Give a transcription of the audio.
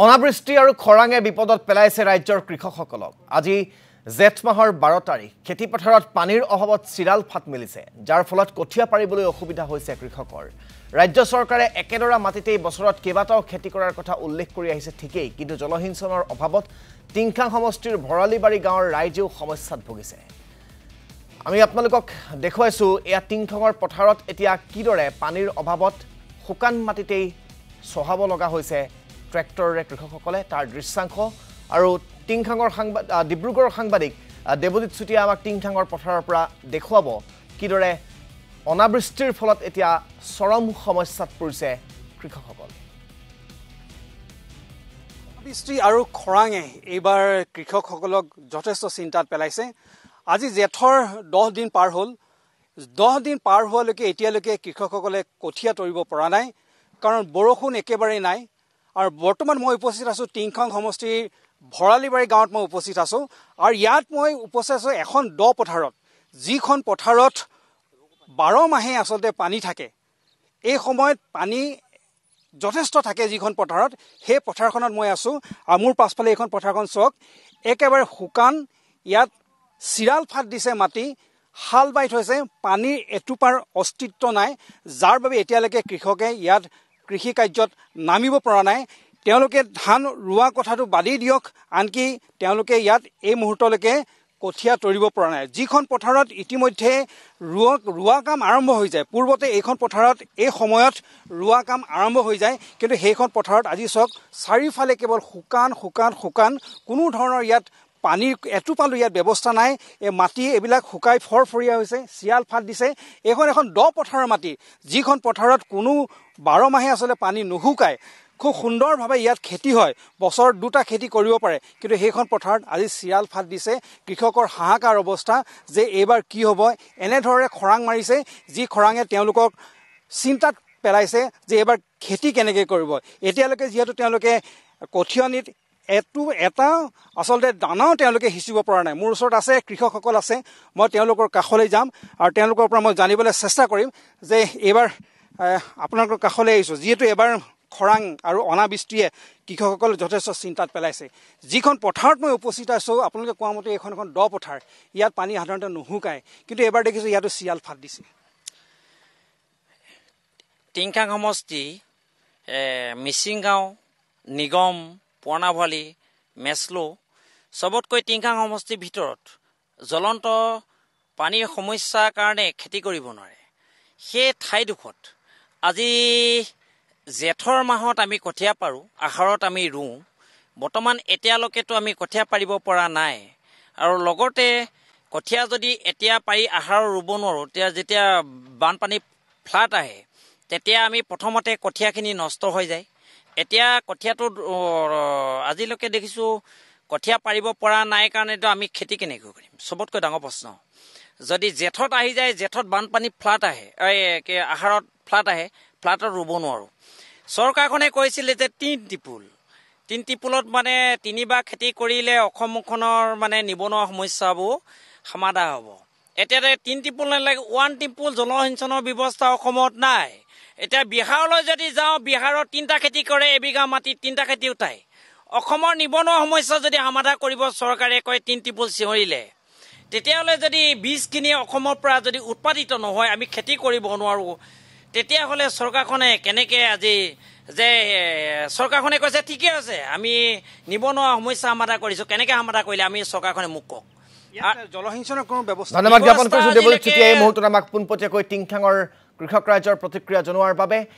অনাবৃষ্টি আৰু খৰাঙে বিপদত পেলাইছে ৰাজ্যৰ কৃষকসকলক। আজি জেঠ মাহৰ 12 তাৰিখ খেতিপথাৰত পানীৰ অভাৱত চিৰাল ফাট মেলিছে, যাৰ ফলত কঠীয়া পাৰিবলৈ অসুবিধা হৈছে কৃষকৰ। ৰাজ্য চৰকাৰে একেডৰা মাটিতেই বছৰত কেইবাটাও খেতি কৰাৰ কথা উল্লেখ কৰি আহিছে ঠিকেই, কিন্তু জলসিঞ্চনৰ অভাৱত টিংখাং সমষ্টিৰ ভৰালিবাৰী গাঁৱৰ ৰাইজেও সমস্যাত ভুগিছে। আমি আপোনালোকক দেখুৱাইছো এয়া টিংখাঙৰ পথাৰত এতিয়া কিদৰে পানীৰ অভাৱত শুকান মাটিতেই চহাব লগা হৈছে ট্ৰেক্টৰে কৃষকসকলে, তাৰ দৃশ্যাংশ। আৰু টিংখাঙৰ ডিব্ৰুগড়ৰ সাংবাদিক দেৱজিৎ চুতীয়া আমাক টিংখাঙৰ পথাৰৰ পৰা দেখুৱাব কিদৰে অনাবৃষ্টিৰ ফলত এতিয়া চৰম সমস্যাত পৰিছে কৃষকসকল। অনাবৃষ্টি আৰু খৰাঙে এইবাৰ কৃষকসকলক যথেষ্ট চিন্তাত পেলাইছে। আজি জেঠৰ 10 দিন পাৰ হ'ল। 10 দিন পাৰ হোৱালৈকে এতিয়ালৈকে কৃষকসকলে কঠীয়া তৰিব পৰা নাই, কাৰণ বৰষুণ একেবাৰেই নাই। আৰু বৰ্তমান মই উপস্থিত আছোঁ টিংখাং সমষ্টিৰ ভৰালিবাৰী গাঁৱত মই উপস্থিত আছোঁ। আৰু ইয়াত মই উপস্থিত আছোঁ এখন দ পথাৰত, যিখন পথাৰত 12 মাহে আচলতে পানী থাকে। এই সময়ত পানী যথেষ্ট থাকে যিখন পথাৰত, সেই পথাৰখনত মই আছোঁ। আৰু মোৰ পাছফালে এইখন পথাৰখন চাওক, একেবাৰে শুকান। ইয়াত চিৰাল ফাট দিছে মাটি, হাল বাই থৈছে, পানীৰ এটোপাৰ অস্তিত্ব নাই, যাৰ বাবে এতিয়ালৈকে কৃষকে ইয়াত কৃষি কাৰ্যত নামিব পৰা নাই। তেওঁলোকে ধান ৰোৱা কথাটো বাদেই দিয়ক, আনকি তেওঁলোকে ইয়াত এই মুহূৰ্তলৈকে কঠীয়া তৰিব পৰা নাই। যিখন পথাৰত ইতিমধ্যে ৰোৱা কাম আৰম্ভ হৈ যায়, পূৰ্বতে এইখন পথাৰত এই সময়ত ৰোৱা কাম আৰম্ভ হৈ যায়, কিন্তু সেইখন পথাৰত আজি চাওক চাৰিওফালে কেৱল শুকান শুকান শুকান, কোনো ধৰণৰ ইয়াত পানীৰ এটোপালো ইয়াত ব্যৱস্থা নাই। এই মাটি এইবিলাক শুকাই ফৰফৰীয়া হৈছে, চিৰাল ফাট দিছে। এইখন এখন দ পথাৰৰ মাটি, যিখন পথাৰত কোনো 12 মাহে আচলতে পানী নুশুকায়, খুব সুন্দৰভাৱে ইয়াত খেতি হয়, বছৰত 2টা খেতি কৰিব পাৰে। কিন্তু সেইখন পথাৰত আজি চিৰাল ফাট দিছে। কৃষকৰ হাহাকাৰ অৱস্থা যে এইবাৰ কি হ'ব। এনেধৰণে খৰাং মাৰিছে, যি খৰাঙে তেওঁলোকক চিন্তাত পেলাইছে যে এইবাৰ খেতি কেনেকৈ কৰিব। এতিয়ালৈকে যিহেতু তেওঁলোকে কঠীয়ানিত এটা আচলতে দানাও তেওঁলোকে সিঁচিব পৰা নাই। মোৰ ওচৰত আছে কৃষকসকল আছে, মই তেওঁলোকৰ কাষলৈ যাম আৰু তেওঁলোকৰ পৰা মই জানিবলৈ চেষ্টা কৰিম যে এইবাৰ আপোনালোকৰ কাষলৈ আহিছোঁ, যিহেতু এইবাৰ খৰাং আৰু অনাবৃষ্টিয়ে কৃষকসকল যথেষ্ট চিন্তাত পেলাইছে। যিখন পথাৰত মই উপস্থিত আছোঁ, আপোনালোকে কোৱা মতে এইখন এখন দ পথাৰ, ইয়াত পানী সাধাৰণতে নুশুকায়, কিন্তু এইবাৰ দেখিছোঁ ইয়াতো চিৰাল ফাট দিছে। টিংখাং সমষ্টি, মিচিং গাঁও, নিগম, পুৰণা ভৰালি, মেছলো, চবতকৈ টিংখাং সমষ্টিৰ ভিতৰত জ্বলন্ত পানীৰ সমস্যাৰ কাৰণে খেতি কৰিব নোৱাৰে। সেই ঠাইডোখৰত আজি জেঠৰ মাহত আমি কঠীয়া পাৰোঁ, আহাৰত আমি ৰুওঁ। বৰ্তমান এতিয়ালৈকেতো আমি কঠীয়া পাৰিব পৰা নাই। আৰু লগতে কঠীয়া যদি এতিয়া পাৰি আহাৰত ৰুব নোৱাৰোঁ, যেতিয়া বানপানী ফ্লাড আহে, তেতিয়া আমি প্ৰথমতে কঠীয়াখিনি নষ্ট হৈ যায়। এতিয়া কঠীয়াটো আজিলৈকে দেখিছোঁ কঠীয়া পাৰিব পৰা নাই কাৰণেতো আমি খেতি কেনেকৈ কৰিম, চবতকৈ ডাঙৰ প্ৰশ্ন। যদি জেঠত আহি যায়, জেঠত বানপানী ফ্লাড আহে, আহাৰত ফ্লাড আহে, ফ্লাডত ৰুব নোৱাৰোঁ। চৰকাৰখনে কৈছিলে যে 3 টিপুলত মানে 3বাৰ খেতি কৰিলে অসমখনৰ মানে নিবনুৱা সমস্যাবোৰ সমাধান হ'ব। এতিয়া 3 টিপুল নালাগে, 1 টিপুল জলসিঞ্চনৰ ব্যৱস্থা অসমত নাই। এতিয়া বিহাৰলৈ যদি যাওঁ, বিহাৰত 3টা খেতি কৰে, এবিঘা মাটিত 3টা খেতি উঠায়। অসমৰ নিবনুৱা সমস্যা যদি সমাধান কৰিব চৰকাৰে কয় 3 টিপুল চিঞৰিলে, তেতিয়াহ'লে যদি বীজখিনি অসমৰ পৰা যদি উৎপাদিত নহয়, আমি খেতি কৰিব নোৱাৰোঁ, তেতিয়াহ'লে চৰকাৰখনে কেনেকৈ আজি যে চৰকাৰখনে কৈছে ঠিকে আছে আমি নিবনুৱা সমস্যা সমাধান কৰিছোঁ, কেনেকৈ সমাধান কৰিলে আমি চৰকাৰখনে মোক কওক। জলসিঞ্চনৰ কোনো ব্যৱস্থা ধন্যবাদ জ্ঞাপন কৰিছোঁ দেৱজিৎ চুতীয়াই এই মুহূৰ্তত আমাক পোনপটীয়াকৈ টিংখাঙৰ কৃষক ৰাইজৰ প্ৰতিক্ৰিয়া জনোৱাৰ বাবে।